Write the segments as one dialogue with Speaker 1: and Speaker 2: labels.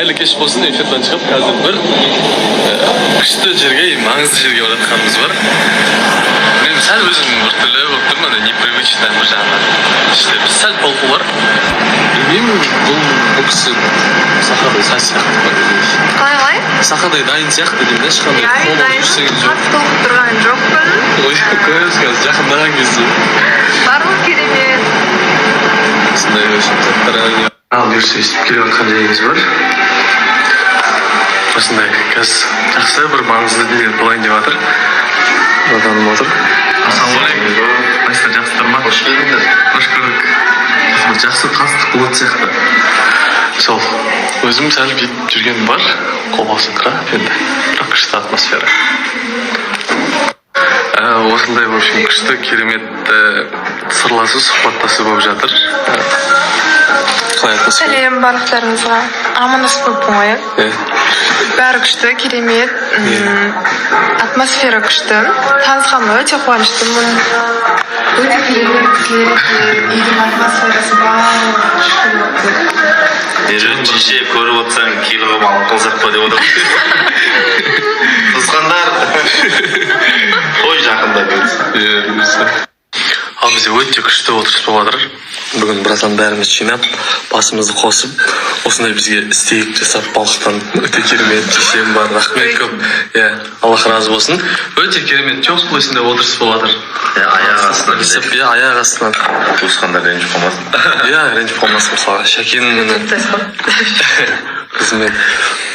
Speaker 1: Hayırlı kеш bolsun, efirden çıkıp hazır bir күшті жерге, маңызды жерге баратқанымыз бар. Мен сәл өзім бір түрлі болып тұрмын, непривычно бір жағынан. İşte біз сәл толқу бар. Білмеймін, бұл кісі сақадай сәл сияқты бар.
Speaker 2: Қалай?
Speaker 1: Сақадай дайын сияқты деймін, ешқандай қолы жүрсеген жоқ.
Speaker 2: Қатты толқып тұрған жоқпын.
Speaker 1: Ой, көресіңіз, жақындаған кезде.
Speaker 2: Барлық керемет.
Speaker 1: Осындай өшіп заттар. Ал бұйырса естіп келе жатқан жеріңіз бар. Осындай қазір жақсы бір маңызды дүние болайын деп жатыр. Оданым отыр. Ассалаумағалейкум. Қайсыздар, жақсыздар ма? Қош келдіңдер. Қош көрдік. Жақсы тастық болады сияқты. Сол, өзім сәл бүйтіп жүргенім бар. Қобалжыңқыра енді. Бірақ күшті атмосфера. Осындай в общем күшті керемет сырласу сұхбаттасу болып жатыр.
Speaker 2: Сәлем барлықтарыңызға. Амандасып көппін ғой, бәрі күшті, керемет, атмосфера күшті. Танысқаныма өте қуаныштымын. Өте керемет үйдің атмосферасы барлығы күшті болды.
Speaker 3: Шеше көріп отырсаң килоға алып қалсақ па деп отырмын. Қызғандар. Қой жақында бұйырса.
Speaker 1: Ал бізде өте күшті отырыс болып жатыр. Бүгін біраздан бәріміз жинап, басымызды қосып, осындай бізге істейік жасап балықтан өте керемет шешем бар. Рахмет көп. Аллах разы болсын. Өте керемет теплый осындай отырыс болып жатыр.
Speaker 3: Аяқ астынан.
Speaker 1: Аяқ астынан.
Speaker 3: Туысқандар ренжіп қалмасын.
Speaker 1: Ренжіп қалмасын мысалға. Шәкенің қызмет.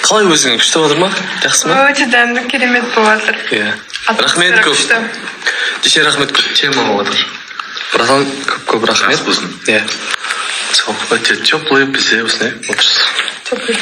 Speaker 1: Қалай өзің күшті болып жатыр ма? Жақсы ма?
Speaker 2: Өте дәмді, керемет болып жатыр.
Speaker 1: Рахмет көп. Деше рахмет көп тема болып жатыр. Братан, көп рахмет.
Speaker 3: Болсын.
Speaker 1: Сол, өте теплый бізде осындай отырыс.
Speaker 2: Теплый.